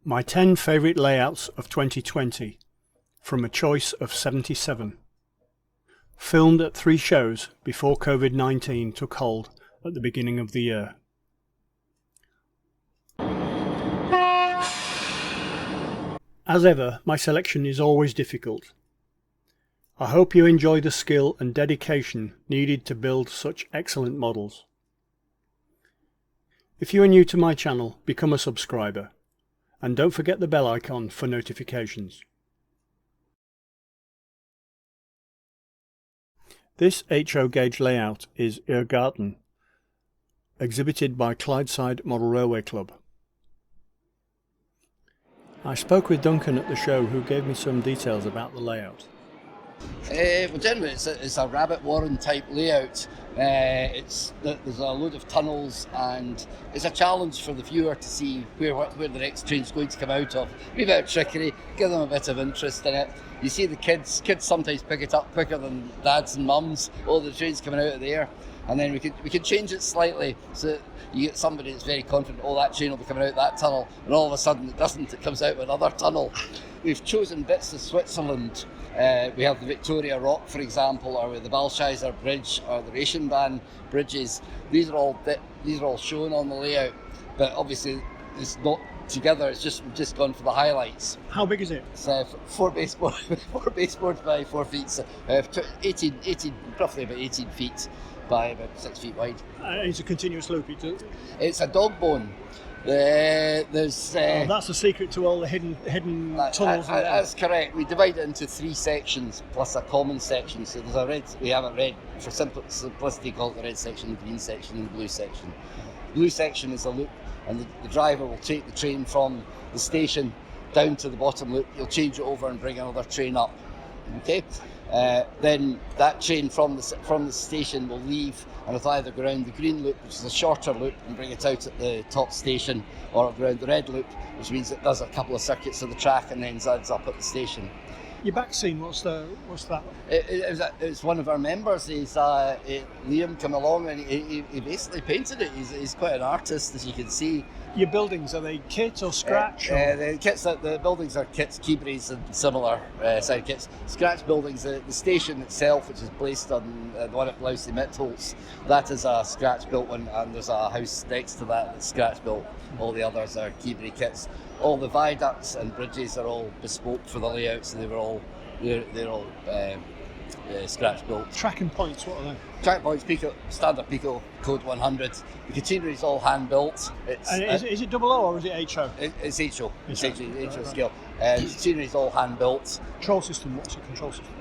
My 10 favourite layouts of 2020 from a choice of 77. Filmed at 3 shows before COVID-19 took hold at the beginning of the year. As ever, my selection is always difficult. I hope you enjoy the skill and dedication needed to build such excellent models. If you are new to my channel, become a subscriber. And don't forget the bell icon for notifications. This HO gauge layout is Irrgarten, exhibited by Clydeside Model Railway Club. I spoke with Duncan at the show, who gave me some details about the layout. Well, generally it's a rabbit warren type layout. There's a load of tunnels, and it's a challenge for the viewer to see where the next train's going to come out of. A wee bit of trickery, give them a bit of interest in it. You see the kids sometimes pick it up quicker than dads and mums. Oh, the train's coming out of there. And then we can change it slightly so that you get somebody that's very confident, oh, that train will be coming out that tunnel, and all of a sudden it doesn't, it comes out of another tunnel. We've chosen bits of Switzerland. We have the Victoria Rock, for example, or the Balscheiser Bridge, or the Remagen bridges. These are all shown on the layout, but obviously it's not together. We've just gone for the highlights. How big is it? It's 4 baseboards by 4 feet, so 18, roughly about 18 feet by about 6 feet wide. It's a continuous loop. It's a dog bone. That's the secret to all the hidden tunnels. That's correct. We divide it into 3 sections plus a common section. So there's a red. We have it red for simplicity. Call it the red section, the green section, and the blue section. The blue section is a loop, and the driver will take the train from the station down to the bottom loop. He'll change it over and bring another train up. Okay. Then that train from the station will leave and it'll either go around the green loop, which is a shorter loop, and bring it out at the top station, or go around the red loop, which means it does a couple of circuits of the track and then ends up at the station. Your back scene, what's that? It's one of our members. Liam came along and he basically painted it. He's quite an artist, as you can see. Your buildings, are they kit or scratch? The buildings are kits, Keybreeze and similar side kits. Scratch buildings, the station itself, which is based on the one at Blowsey Mitholtz, that is a scratch built one, and there's a house next to that that's scratch built. All the others are Keybreeze kits. All the viaducts and bridges are all bespoke for the layout, so they're all scratch built. Tracking points, what are they? Track points, standard Pico, code 100. The catenary is all hand built. Is it double O or is it HO? It's HO. It's HO scale. The catenary is all hand built. Control system, what's the control system?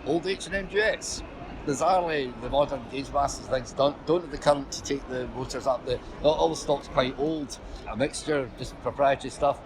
Old H&M duets. Bizarrely, the modern Gauge Masters things don't have the current to take the motors up. All the stock's quite old. A mixture, just proprietary stuff,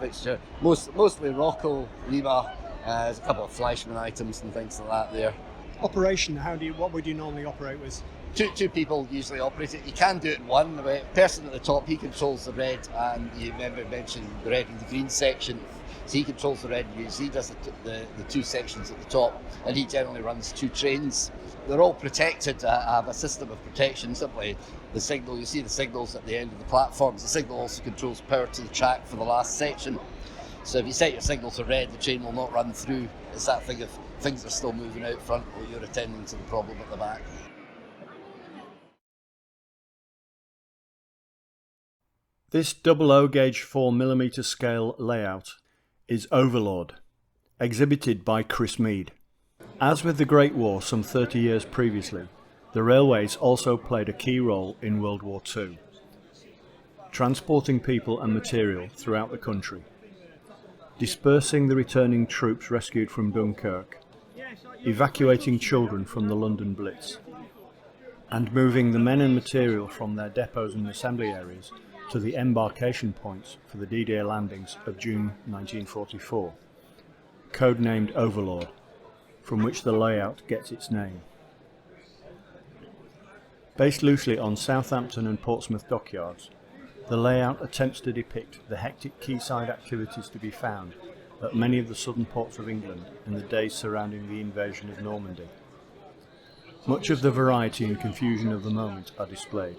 mostly Rocco, Lima. There's a couple of Fleischmann items and things like that there. Operation, what would you normally operate with? Two people usually operate it. You can do it in one. The person at the top, he controls the red, and you mentioned the red and the green section. So he controls the red news. He does the 2 sections at the top, and he generally runs 2 trains. They're all protected. Have a system of protection. Simply the signal. You see the signals at the end of the platforms. The signal also controls power to the track for the last section. So if you set your signal to red, the train will not run through. It's that thing of things are still moving out front while you're attending to the problem at the back. This 00 gauge 4mm scale layout is Overlord, exhibited by Chris Mead. As with the Great War some 30 years previously, the railways also played a key role in World War II, transporting people and material throughout the country, dispersing the returning troops rescued from Dunkirk, evacuating children from the London Blitz, and moving the men and material from their depots and assembly areas to the embarkation points for the D-Day landings of June 1944, codenamed Overlord, from which the layout gets its name. Based loosely on Southampton and Portsmouth dockyards, the layout attempts to depict the hectic quayside activities to be found at many of the southern ports of England in the days surrounding the invasion of Normandy. Much of the variety and confusion of the moment are displayed.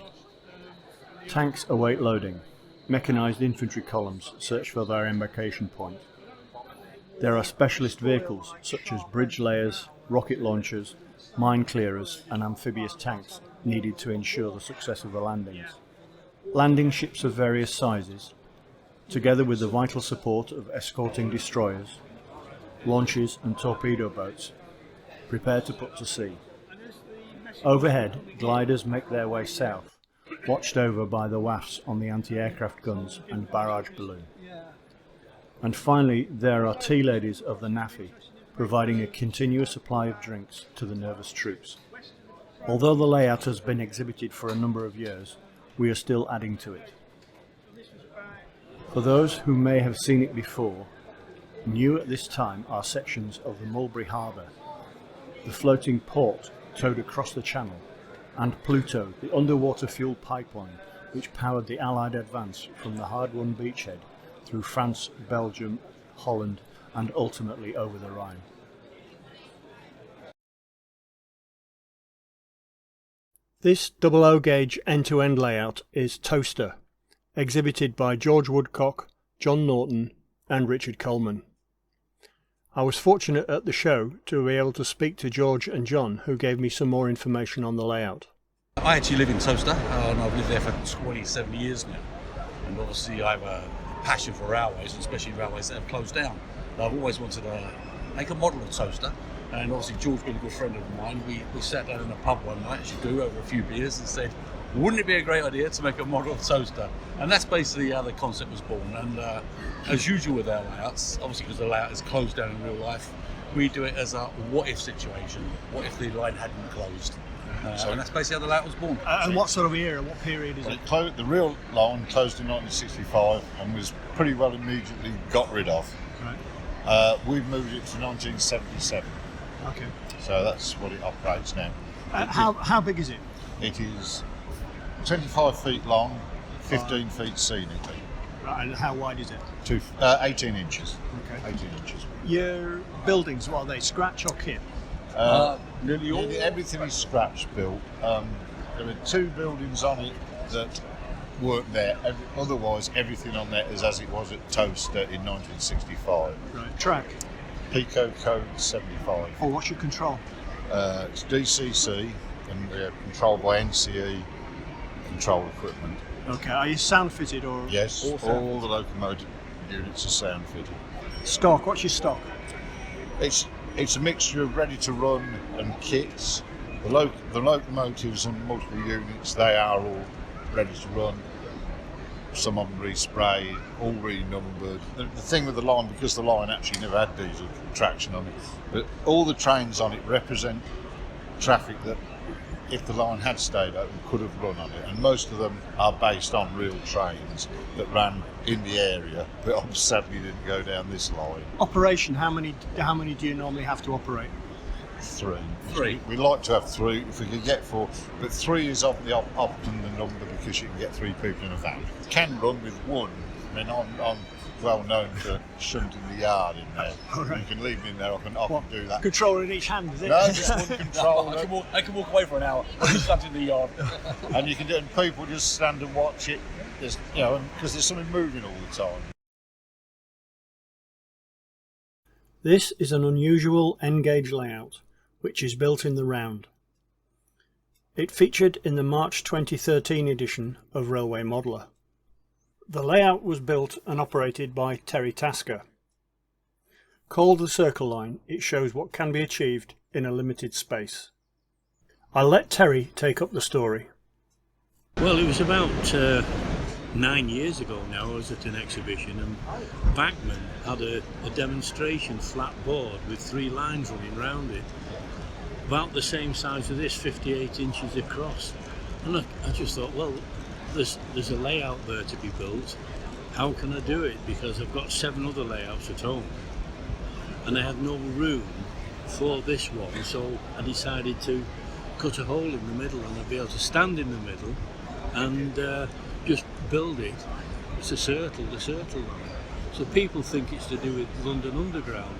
Tanks await loading, mechanised infantry columns search for their embarkation point. There are specialist vehicles such as bridge layers, rocket launchers, mine clearers and amphibious tanks needed to ensure the success of the landings. Landing ships of various sizes, together with the vital support of escorting destroyers, launches and torpedo boats, prepare to put to sea. Overhead, gliders make their way south, watched over by the wafts on the anti-aircraft guns and barrage balloon. And finally, there are tea ladies of the NAFI, providing a continuous supply of drinks to the nervous troops. Although the layout has been exhibited for a number of years, we are still adding to it. For those who may have seen it before, new at this time are sections of the Mulberry Harbour, the floating port towed across the channel, and Pluto, the underwater fuel pipeline which powered the Allied advance from the hard-won beachhead through France, Belgium, Holland and ultimately over the Rhine. This double-O gauge end-to-end layout is Towcester, exhibited by George Woodcock, John Norton and Richard Coleman. I was fortunate at the show to be able to speak to George and John, who gave me some more information on the layout. I actually live in Towcester and I've lived there for 27 years now, and obviously I have a passion for railways, and especially railways that have closed down. I've always wanted to make a model of Towcester, and obviously George being a good friend of mine, we sat down in a pub one night, as you do, over a few beers, and said, wouldn't it be a great idea to make a model of Towcester? And that's basically how the concept was born. And as usual with our layouts, obviously because the layout is closed down in real life, we do it as a what if situation. What if the line hadn't closed? And that's basically how the layout was born. And what sort of era, what period is it? The real line closed in 1965 and was pretty well immediately got rid of. Right. We've moved it to 1977. Okay. So that's what it operates now. How big is it? It is 25 feet long, 15 feet scenically. Right, and how wide is it? 18 inches. Okay. 18 inches. Your buildings, what are they, scratch or kit? Nearly everything is scratch built. There are 2 buildings on it that weren't there. Otherwise, everything on there is as it was at Towcester in 1965. Right. Track? Pico Code 75. Or what's your control? It's DCC and we're controlled by NCE control equipment. Okay, are you sound fitted or? Yes, all the locomotive units are sound fitted. Stock, what's your stock? It's a mixture of ready to run and kits. The locomotives and multiple units, they are all ready to run. Some of them resprayed, all renumbered. The thing with the line, because the line actually never had diesel traction on it, but all the trains on it represent traffic that, if the line had stayed open, could have run on it. And most of them are based on real trains that ran in the area, but sadly didn't go down this line. Operation, how many do you normally have to operate? 3. Three. We like to have 3 if we could get 4, but 3 is often the optimum number because you can get 3 people in a van. Can run with 1. I mean, I'm well known for shunting the yard in there. Right. You can leave me in there, I can do that. Controller in each hand, is it? No, just one controller. I can walk away for an hour. I'm just sat in the yard. And you can do it, and people just stand and watch it. There's, because there's something moving all the time. This is an unusual N-gauge layout, which is built in the round. It featured in the March 2013 edition of Railway Modeller. The layout was built and operated by Terry Tasker. Called the Circle Line, it shows what can be achieved in a limited space. I'll let Terry take up the story. Well, it was about 9 years ago now. I was at an exhibition and Bachmann had a demonstration flat board with 3 lines running round it, about the same size as this, 58 inches across. And look, I just thought, well, there's a layout there to be built. How can I do it? Because I've got 7 other layouts at home and I had no room for this one, so I decided to cut a hole in the middle and I'd be able to stand in the middle and just build it. It's the circle line. So people think it's to do with London Underground.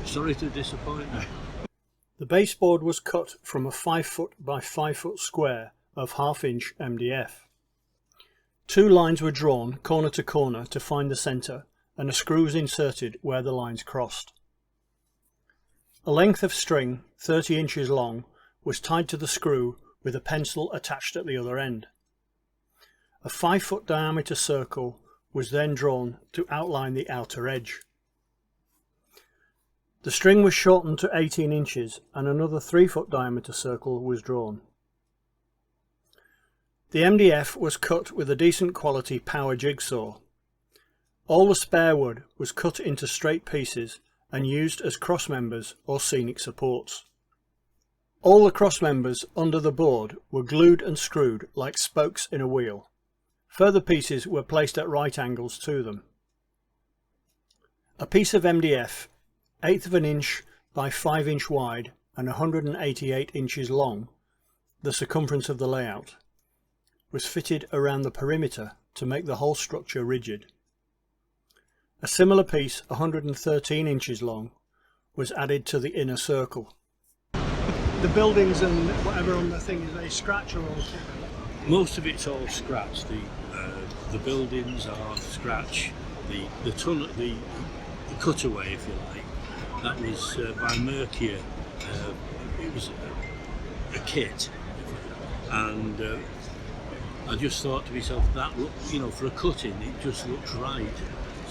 Sorry to disappoint me. The baseboard was cut from a 5 foot by 5 foot square of 1/2 inch MDF. 2 lines were drawn corner to corner to find the centre, and a screw was inserted where the lines crossed. A length of string 30 inches long was tied to the screw with a pencil attached at the other end. A 5-foot diameter circle was then drawn to outline the outer edge. The string was shortened to 18 inches and another 3-foot diameter circle was drawn. The MDF was cut with a decent quality power jigsaw. All the spare wood was cut into straight pieces and used as cross members or scenic supports. All the cross members under the board were glued and screwed like spokes in a wheel. Further pieces were placed at right angles to them. A piece of MDF, 1/8 of an inch by 5 inch wide and 188 inches long, the circumference of the layout, was fitted around the perimeter to make the whole structure rigid. A similar piece, 113 inches long, was added to the inner circle. The buildings and whatever on the thing, is they scratch or all? Most of it's all scratch. The buildings are scratch. The tunnel, the cutaway, if you like, that was by Mercia. It was a kit, and I just thought to myself, that look, for a cutting, it just looks right.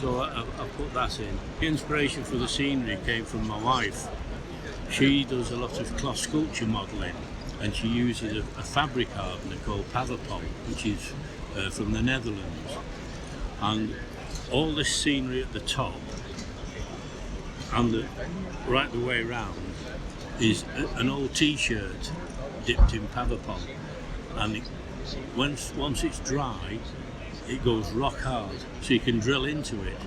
So I put that in. The inspiration for the scenery came from my wife. She does a lot of cloth sculpture modelling, and she uses a fabric hardener called Pavapol, which is from the Netherlands. And all this scenery at the top and right the way round is an old t-shirt dipped in Pavapol, and once it's dry, it goes rock hard, so you can drill into it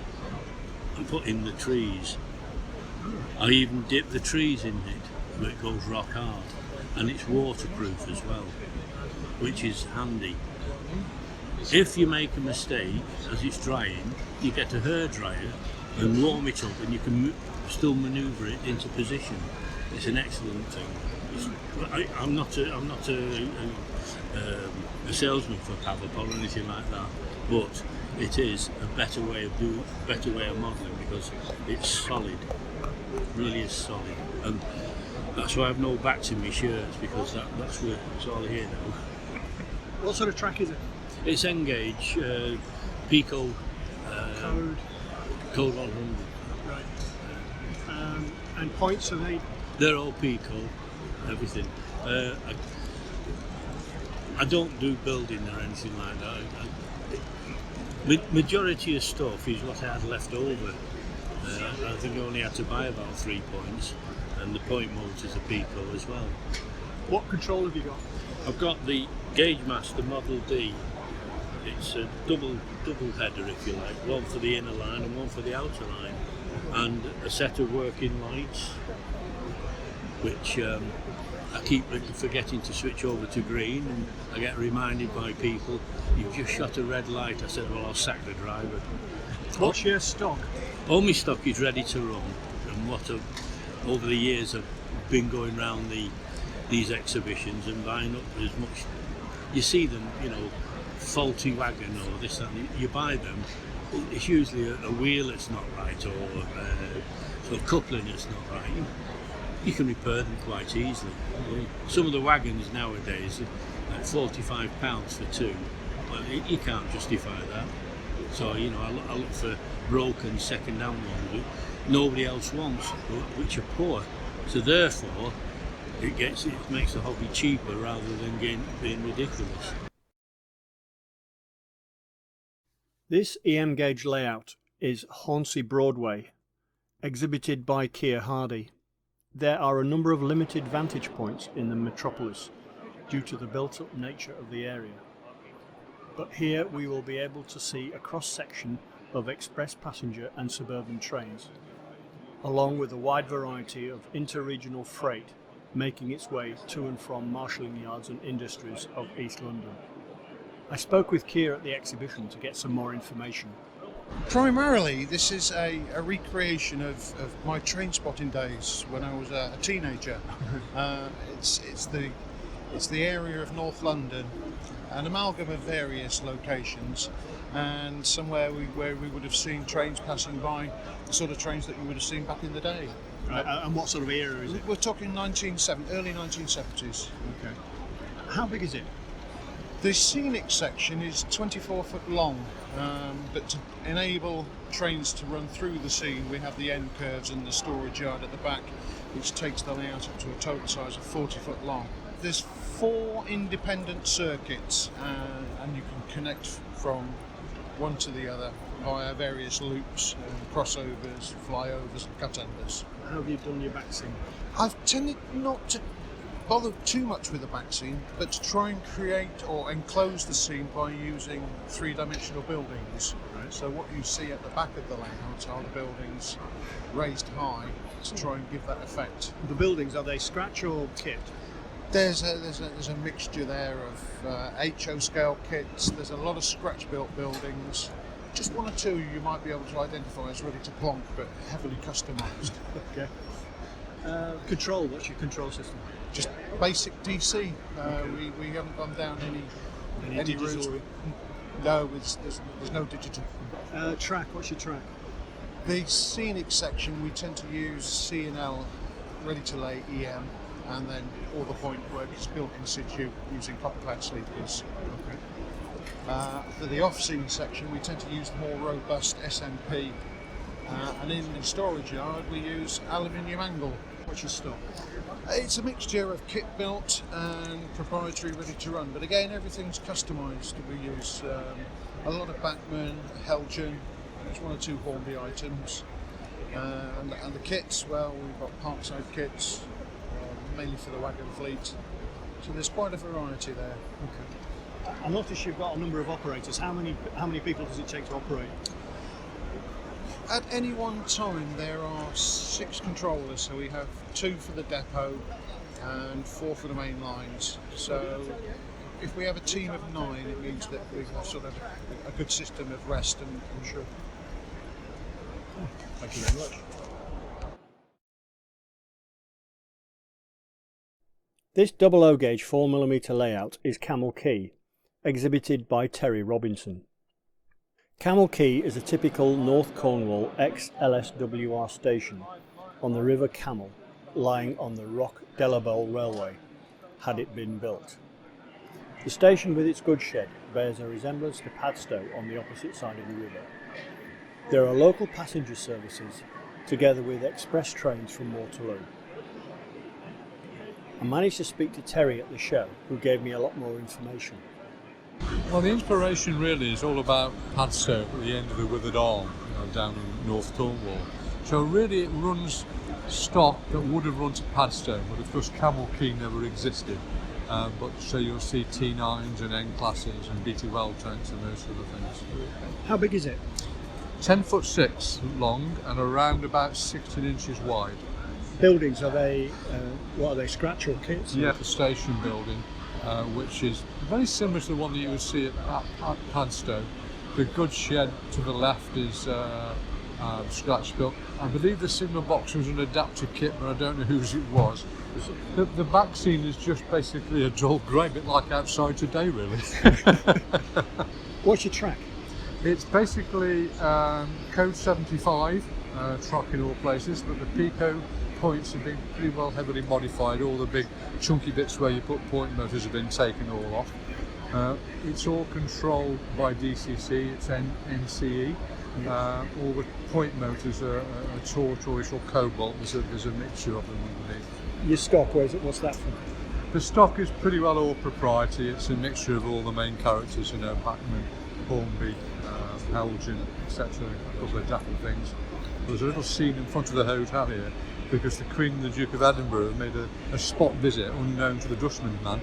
and put in the trees. I even dip the trees in it, but it goes rock hard, and it's waterproof as well, which is handy. If you make a mistake as it's drying, you get a hairdryer and warm it up, and you can still manoeuvre it into position. It's an excellent thing. I'm not a salesman for Pavapol or anything like that, but it is a better way of modelling, because it's solid, really is solid, and that's why I've no backs in my shirts, because that's where it's all here now. What sort of track is it? It's Engage, Pico, Code 100. Right. And points, are they? They're all Pico, everything. I don't do building or anything like that. Majority of stuff is what I had left over. I think I only had to buy about 3 points, and the point motors are Pico as well. What control have you got? I've got the Gauge Master Model D. It's a double header, if you like, one for the inner line and one for the outer line, and a set of working lights, which I keep forgetting to switch over to green, and I get reminded by people, "You've just shot a red light." I said, "Well, I'll sack the driver." What's your stock? All my stock is ready to run, and over the years I've been going round these exhibitions and buying up as much. You see them, faulty wagon or this and you buy them. It's usually a wheel that's not right, or a coupling that's not right. You can repair them quite easily. Some of the wagons nowadays are like £45 for 2. Well, you can't justify that. So I look for broken second-hand ones that nobody else wants, which are poor. So therefore, it makes the hobby cheaper rather than being ridiculous. This EM gauge layout is Hornsey Broadway, exhibited by Keir Hardy. There are a number of limited vantage points in the metropolis due to the built-up nature of the area. But here we will be able to see a cross-section of express passenger and suburban trains, along with a wide variety of inter-regional freight making its way to and from marshalling yards and industries of East London. I spoke with Keir at the exhibition to get some more information. Primarily, this is a recreation of my train spotting days when I was a teenager. It's the area of North London an amalgam of various locations, and somewhere where we would have seen trains passing by, the sort of trains that you would have seen back in the day. And what sort of era is it? We're talking early 1970s. Okay. How big is it? The scenic section is 24 foot long, but to enable trains to run through the scene, we have the end curves and the storage yard at the back, which takes the layout up to a total size of 40 foot long. There's 4 independent circuits, and you can connect from one to the other via various loops, crossovers, flyovers and cut-unders. How have you done your back scene? I've tended not to bother too much with the back scene, but to try and create or enclose the scene by using 3-dimensional buildings. Right. So what you see at the back of the layout are the buildings raised high to try and give that effect. The buildings, are they scratch or kit? There's a mixture there of HO scale kits. There's a lot of scratch built buildings. Just 1 or 2 you might be able to identify as ready to plonk, but heavily customised. Okay. Control, what's your control system? Just basic DC. We haven't gone down any routes. digital? No, there's no digital. Track, what's your track? The scenic section we tend to use C&L, ready to lay EM, and then all the point work is built in situ using copper clad sleepers. Okay. For the off-scene section we tend to use the more robust SMP, and in the storage yard we use aluminium angle. What's your stock? It's a mixture of kit built and proprietary ready to run, but again everything's customised. We use a lot of Bachmann, Helgen, there's 1 or 2 Hornby items, and the kits, well, we've got parkside kits, mainly for the wagon fleet, so there's quite a variety there. Okay. I notice you've got a number of operators. How many people does it take to operate? At any one time there are 6 controllers, so we have 2 for the depot and 4 for the main lines. So if we have a team of 9, it means that we have sort of a good system of rest and sure. Thank you very much. This 00 gauge 4mm layout is Camel Quay, exhibited by Terry Robinson. Camel Quay is a typical North Cornwall ex-LSWR station on the River Camel, lying on the Rock Delabole Railway, had it been built. The station with its goods shed bears a resemblance to Padstow on the opposite side of the river. There are local passenger services, together with express trains from Waterloo. I managed to speak to Terry at the show, who gave me a lot more information. Well, the inspiration really is all about Padstow at the end of the Withered Arm, down in North Cornwall. So really it runs stock that would have run to Padstow, but of course Camel Quay never existed. But so you'll see T9s and N classes and BT-Well tanks and those sort of things. How big is it? 10'6" long and around about 16 inches wide. Buildings, are they, what are they, scratch or kits? Yeah, the station building, which is very similar to the one that you would see at Padstow. The goods shed to the left is scratch built. I believe the signal box was an adapted kit, but I don't know whose it was. The back scene is just basically a dull grey, bit like outside today, really. What's your track? It's basically code 75, track in all places, but the Pico points have been pretty well heavily modified. All the big chunky bits where you put point motors have been taken all off. It's all controlled by DCC, it's NCE. All the point motors are tortoise or cobalt, there's a mixture of them underneath. Your stock, what's that from? The stock is pretty well all proprietary. It's a mixture of all the main characters, Bachmann, Hornby, Helgen, etc. A couple of dapper things. There's a little scene in front of the hotel here because the Queen and the Duke of Edinburgh have made a spot visit, unknown to the Dustman man,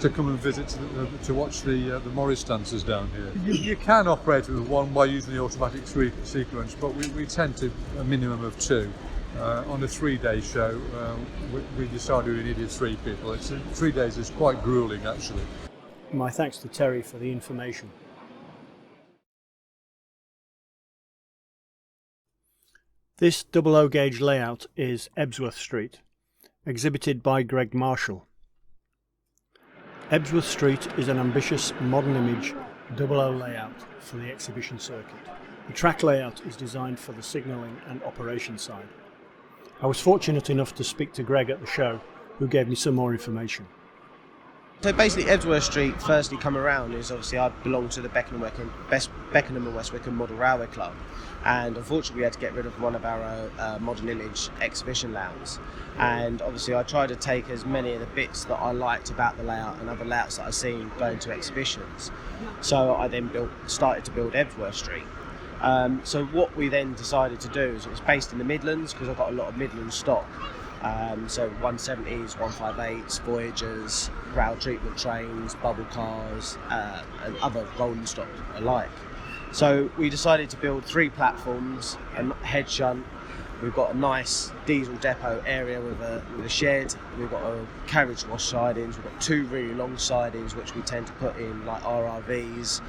to come and visit to watch the Morris dancers down here. You can operate with one by using the automatic sequence, but we tend to a minimum of 2. On a 3-day show, we decided we needed 3 people. 3 days is quite grueling, actually. My thanks to Terry for the information. This 00 gauge layout is Ebsworth Street, exhibited by Greg Marshall. Ebsworth Street is an ambitious modern image double O layout for the exhibition circuit. The track layout is designed for the signalling and operation side. I was fortunate enough to speak to Greg at the show, who gave me some more information. So basically, Ebsworth Street firstly come around is obviously I belong to the Beckenham and West Wickham Model Railway Club, and unfortunately we had to get rid of one of our modern image exhibition layouts. And obviously I tried to take as many of the bits that I liked about the layout and other layouts that I've seen going to exhibitions. So I then started to build Ebsworth Street. So what we then decided to do is it was based in the Midlands, because I've got a lot of Midland stock. So 170s, 158s, Voyagers, rail treatment trains, bubble cars, and other rolling stock alike. So we decided to build 3 platforms, a head shunt. We've got a nice diesel depot area with a shed. We've got a carriage wash sidings. We've got 2 really long sidings which we tend to put in like RRVs,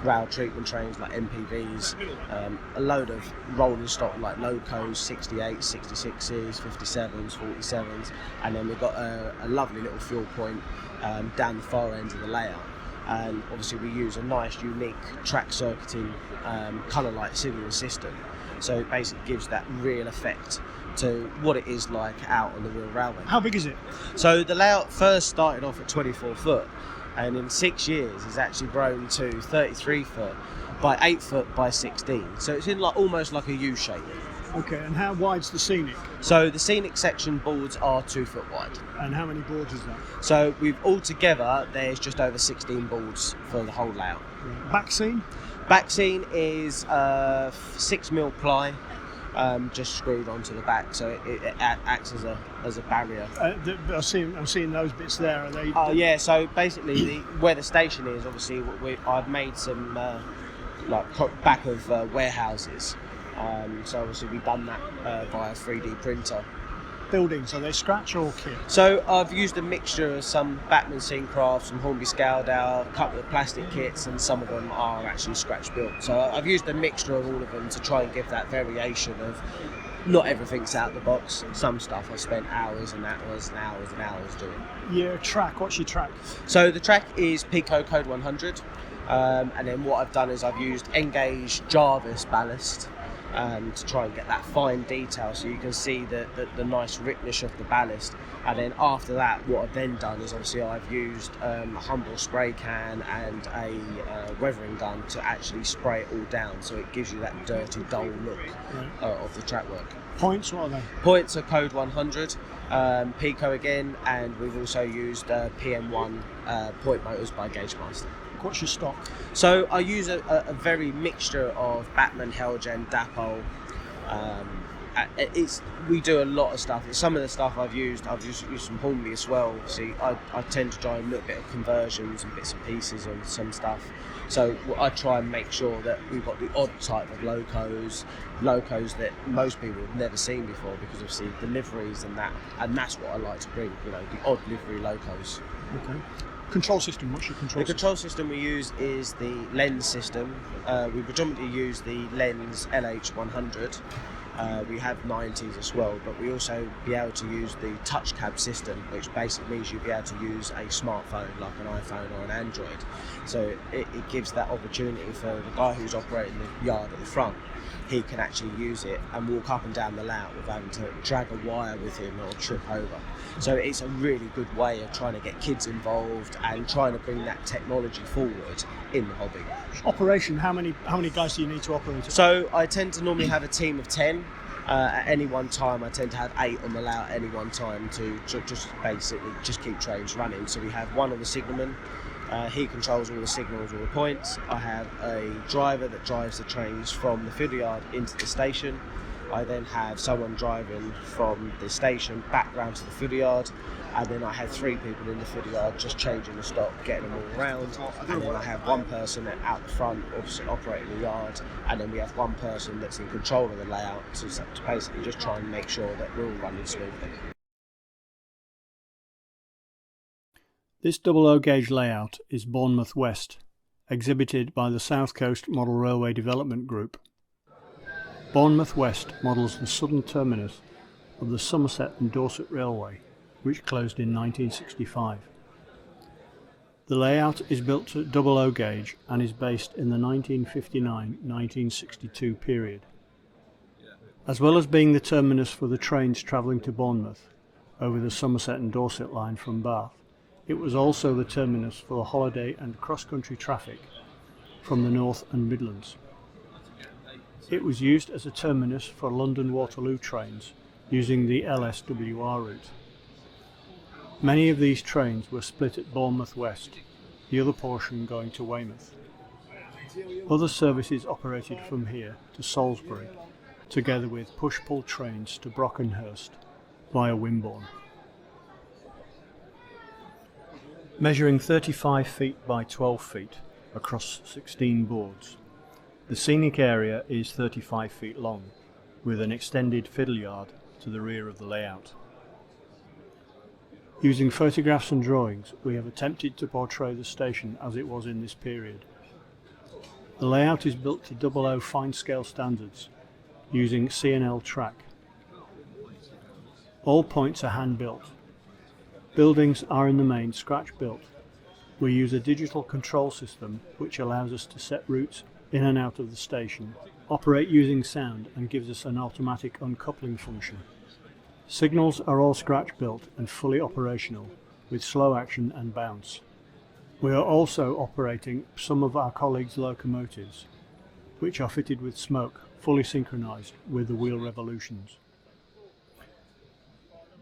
rail treatment trains like MPVs, a load of rolling stock like locos, 68s, 66s, 57s, 47s, and then we've got a lovely little fuel point down the far end of the layout. And obviously we use a nice unique track circuiting colour light signalling system. So it basically gives that real effect to what it is like out on the real railway. How big is it? So the layout first started off at 24 foot, and in 6 years it's actually grown to 33 foot by 8 foot by 16. So it's in like almost like a U shape. Okay, and how wide's the scenic? So the scenic section boards are 2 foot wide. And how many boards is that? So we've altogether there's just over 16 boards for the whole layout. Back scene? Back scene is 6mm ply, just screwed onto the back, so it acts as a barrier. I'm seeing those bits there. Are they? Yeah. So basically, where the station is, obviously, I've made some back of warehouses. So obviously we've done that via 3D printer. Buildings, are they scratch or kit? So I've used a mixture of some Batman scene crafts, some Hornby Scaldau, a couple of plastic kits, and some of them are actually scratch built. So I've used a mixture of all of them to try and give that variation of not everything's out of the box. Some stuff I spent hours and hours and hours and hours doing. Your track, what's your track? So the track is Pico Code 100, and then what I've done is I've used Engage Jarvis ballast to try and get that fine detail, so you can see the nice richness of the ballast. And then after that, what I've then done is obviously I've used a humble spray can and a weathering gun to actually spray it all down, so it gives you that dirty, dull look of the track work. Points, what are they? Points are Code 100, Pico again, and we've also used PM1 point motors by Gauge Master. What's your stock? So I use a very mixture of Batman, Helgen, Dapol. We do a lot of stuff. Some of the stuff I've used some Hornby as well. See, I tend to try a little bit of conversions and bits and pieces on some stuff. So I try and make sure that we've got the odd type of locos that most people have never seen before, because obviously the liveries and that's what I like to bring. You know, the odd livery locos. Okay. Control system, what's your control system? The control system we use is the lens system. We predominantly use the lens LH100. We have 90s as well, but we also be able to use the touch cab system, which basically means you'll be able to use a smartphone like an iPhone or an Android. So it gives that opportunity for the guy who's operating the yard at the front. He can actually use it and walk up and down the layout without having to drag a wire with him or trip over. So it's a really good way of trying to get kids involved and trying to bring that technology forward in the hobby. Operation, how many guys do you need to operate it? So I tend to normally have a team of 10. At any one time I tend to have 8 on the layout at any one time to just basically just keep trains running. So we have one on the signalman. He controls all the signals, all the points. I have a driver that drives the trains from the feeder yard into the station. I then have someone driving from the station back round to the feeder yard, and then I have 3 people in the feeder yard just changing the stock, getting them all around, and then I have one person out the front operating the yard, and then we have one person that's in control of the layout to basically just try and make sure that we're all running smoothly. This double O gauge layout is Bournemouth West, exhibited by the South Coast Model Railway Development Group. Bournemouth West models the southern terminus of the Somerset and Dorset Railway, which closed in 1965. The layout is built to double O gauge and is based in the 1959-1962 period. As well as being the terminus for the trains travelling to Bournemouth over the Somerset and Dorset line from Bath, it was also the terminus for the holiday and cross-country traffic from the North and Midlands. It was used as a terminus for London Waterloo trains using the LSWR route. Many of these trains were split at Bournemouth West, the other portion going to Weymouth. Other services operated from here to Salisbury, together with push-pull trains to Brockenhurst via Wimborne. Measuring 35 feet by 12 feet across 16 boards, the scenic area is 35 feet long, with an extended fiddle yard to the rear of the layout. Using photographs and drawings, we have attempted to portray the station as it was in this period. The layout is built to 00 fine-scale standards, using C&L track. All points are hand-built. Buildings are in the main scratch-built. We use a digital control system which allows us to set routes in and out of the station, operate using sound and gives us an automatic uncoupling function. Signals are all scratch-built and fully operational, with slow action and bounce. We are also operating some of our colleagues' locomotives, which are fitted with smoke, fully synchronised with the wheel revolutions.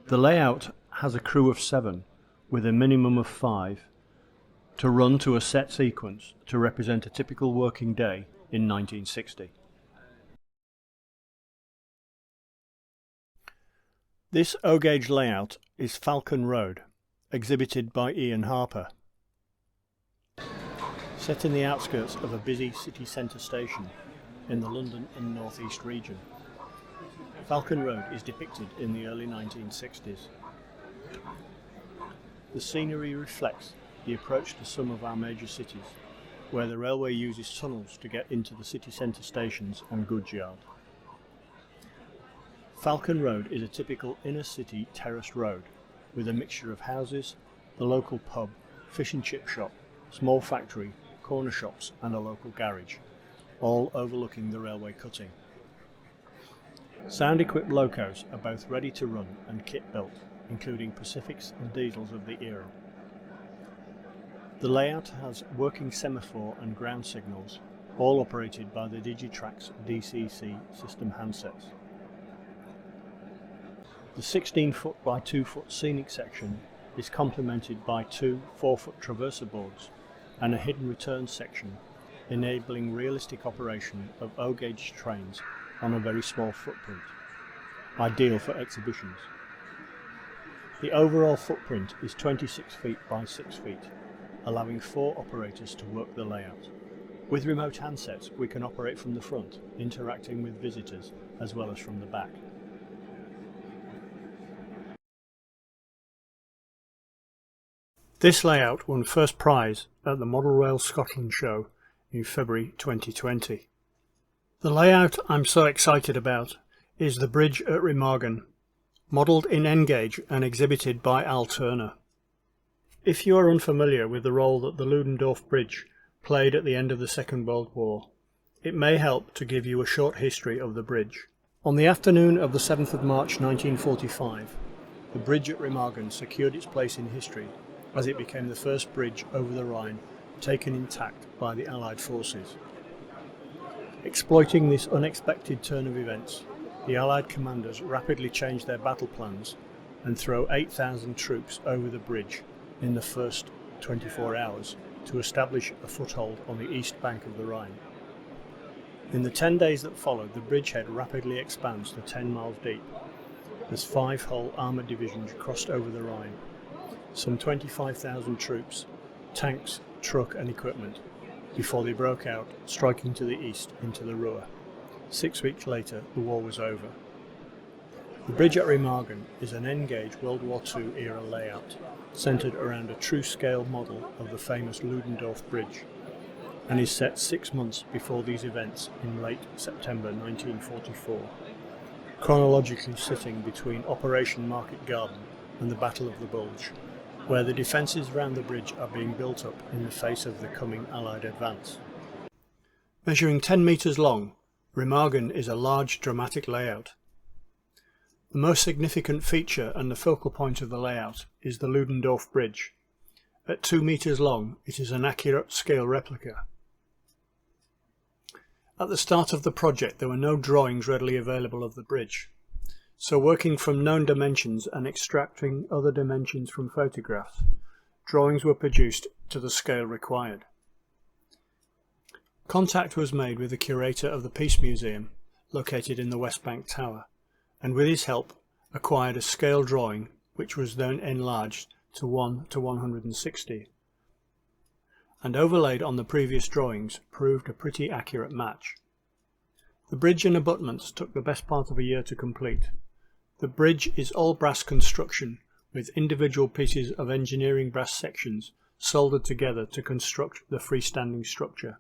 The layout has a crew of 7, with a minimum of 5, to run to a set sequence to represent a typical working day in 1960. This O-gauge layout is Falcon Road, exhibited by Ian Harper. Set in the outskirts of a busy city centre station in the London and North East region, Falcon Road is depicted in the early 1960s. The scenery reflects the approach to some of our major cities, where the railway uses tunnels to get into the city centre stations and goods yard. Falcon Road is a typical inner city terraced road with a mixture of houses, the local pub, fish and chip shop, small factory, corner shops and a local garage, all overlooking the railway cutting. Sound equipped locos are both ready to run and kit built, including Pacifics and diesels of the era. The layout has working semaphore and ground signals, all operated by the Digitrax DCC system handsets. The 16-foot by 2-foot scenic section is complemented by 2 4-foot traverser boards and a hidden return section, enabling realistic operation of O-gauge trains on a very small footprint, ideal for exhibitions. The overall footprint is 26 feet by 6 feet, allowing 4 operators to work the layout. With remote handsets, we can operate from the front, interacting with visitors, as well as from the back. This layout won first prize at the Model Rail Scotland show in February 2020. The layout I'm so excited about is the bridge at Remagen, modelled in N-gauge and exhibited by Al Turner. If you are unfamiliar with the role that the Ludendorff Bridge played at the end of the Second World War, it may help to give you a short history of the bridge. On the afternoon of the 7th of March 1945, the bridge at Remagen secured its place in history as it became the first bridge over the Rhine taken intact by the Allied forces. Exploiting this unexpected turn of events, the Allied commanders rapidly changed their battle plans and threw 8,000 troops over the bridge in the first 24 hours to establish a foothold on the east bank of the Rhine. In the 10 days that followed, the bridgehead rapidly expands to 10 miles deep as 5 whole armoured divisions crossed over the Rhine. Some 25,000 troops, tanks, truck and equipment, before they broke out, striking to the east into the Ruhr. 6 weeks later, the war was over. The bridge at Remagen is an N-gauge World War II era layout, centred around a true-scale model of the famous Ludendorff Bridge, and is set 6 months before these events in late September 1944, chronologically sitting between Operation Market Garden and the Battle of the Bulge, where the defences around the bridge are being built up in the face of the coming Allied advance. Measuring 10 metres long, Remagen is a large dramatic layout. The most significant feature and the focal point of the layout is the Ludendorff Bridge. At 2 metres long, it is an accurate scale replica. At the start of the project there were no drawings readily available of the bridge, so working from known dimensions and extracting other dimensions from photographs, drawings were produced to the scale required. Contact was made with the curator of the Peace Museum, located in the West Bank Tower, and with his help acquired a scale drawing which was then enlarged to 1:160, and overlaid on the previous drawings proved a pretty accurate match. The bridge and abutments took the best part of a year to complete. The bridge is all brass construction with individual pieces of engineering brass sections soldered together to construct the freestanding structure.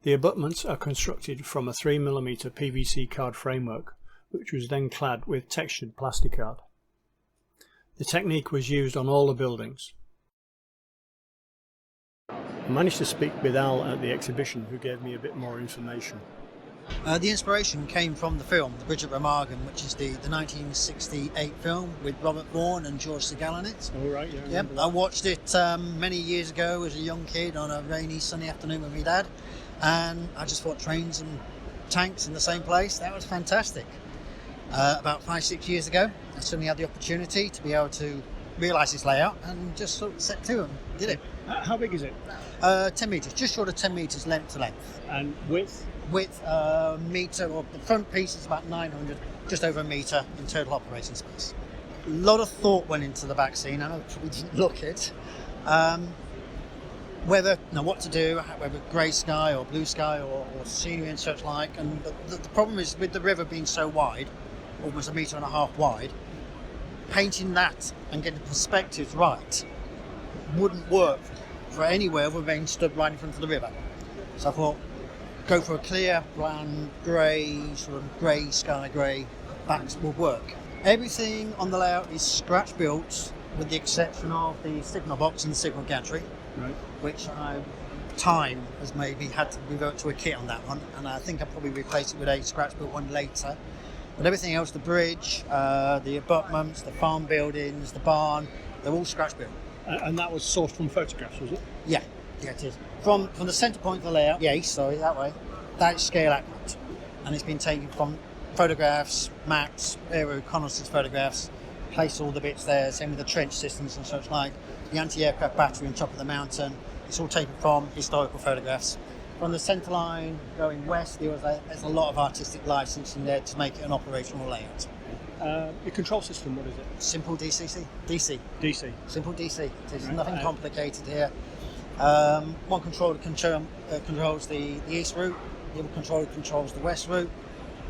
The abutments are constructed from a 3mm PVC card framework which was then clad with textured plasticard. The technique was used on all the buildings. I managed to speak with Al at the exhibition, who gave me a bit more information. The inspiration came from the film, The Bridge at Remagen, which is the 1968 film with Robert Vaughan and George Segal in it. Oh, right, yeah. Yep, I watched it many years ago as a young kid on a rainy, sunny afternoon with my dad, and I just thought trains and tanks in the same place, that was fantastic. About 5-6 years ago, I suddenly had the opportunity to be able to realise this layout and just sort of set to and did it. How big is it? 10 metres, just short of 10 metres length to length. And width? Width, metre, or the front piece is about 900, just over a metre in total operating space. A lot of thought went into the back scene. I know we didn't look it. What to do, whether grey sky or blue sky or scenery and such like. And the problem is with the river being so wide, almost 1.5 metres wide, painting that and getting the perspectives right wouldn't work for anywhere other than being stood right in front of the river. So I thought, go for a clear, bland, grey, sort of grey, sky grey backs will work. Everything on the layout is scratch built with the exception of the signal box and the signal gantry, right, which time has maybe had to revert to a kit on that one, and I think I'll probably replace it with a scratch built one later. But everything else, the bridge, the abutments, the farm buildings, the barn, they're all scratch built. And that was sourced from photographs, was it? Yeah, it is. From the centre point of the layout, that way, that is scale accurate. And it's been taken from photographs, maps, aero reconnaissance photographs, place all the bits there, same with the trench systems and such like, the anti-aircraft battery on top of the mountain. It's all taken from historical photographs. From the centre line going west, there's a lot of artistic licence in there to make it an operational layout. The control system, what is it? Simple DC. Simple DC. There's nothing complicated here. One controller controls the east route, the other controller controls the west route.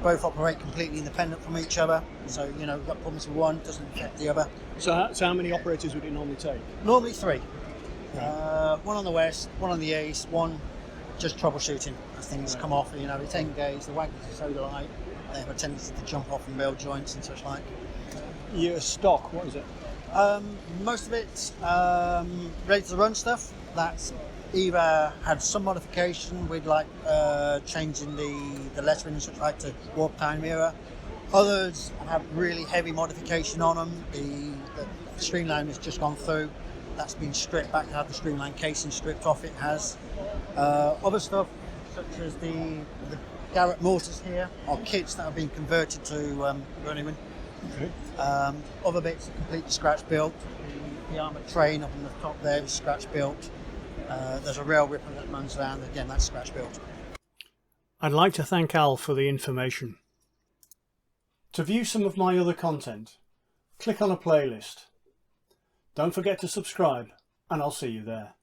Both operate completely independent from each other, so you've got problems with one, doesn't affect the other. So how many operators would it normally take? Normally 3. One on the west, one on the east, one just troubleshooting as things come off. They 10 gauge, the wagons are so light, they have a tendency to jump off and rail joints and such like. Your stock, what is it? Most of it's ready to run stuff. That's either had some modification with changing the lettering and such like to warp time mirror. Others have really heavy modification on them. The streamline has just gone through. That's been stripped back, had the streamline casing stripped off. It has. Other stuff such as the Garrett mortars here are kits that have been converted to Remagen. Okay. Other bits are completely scratch built. The armoured train up on the top there is scratch built. There's a rail ripper that runs around, again that's scratch built. I'd like to thank Al for the information. To view some of my other content, click on a playlist. Don't forget to subscribe, and I'll see you there.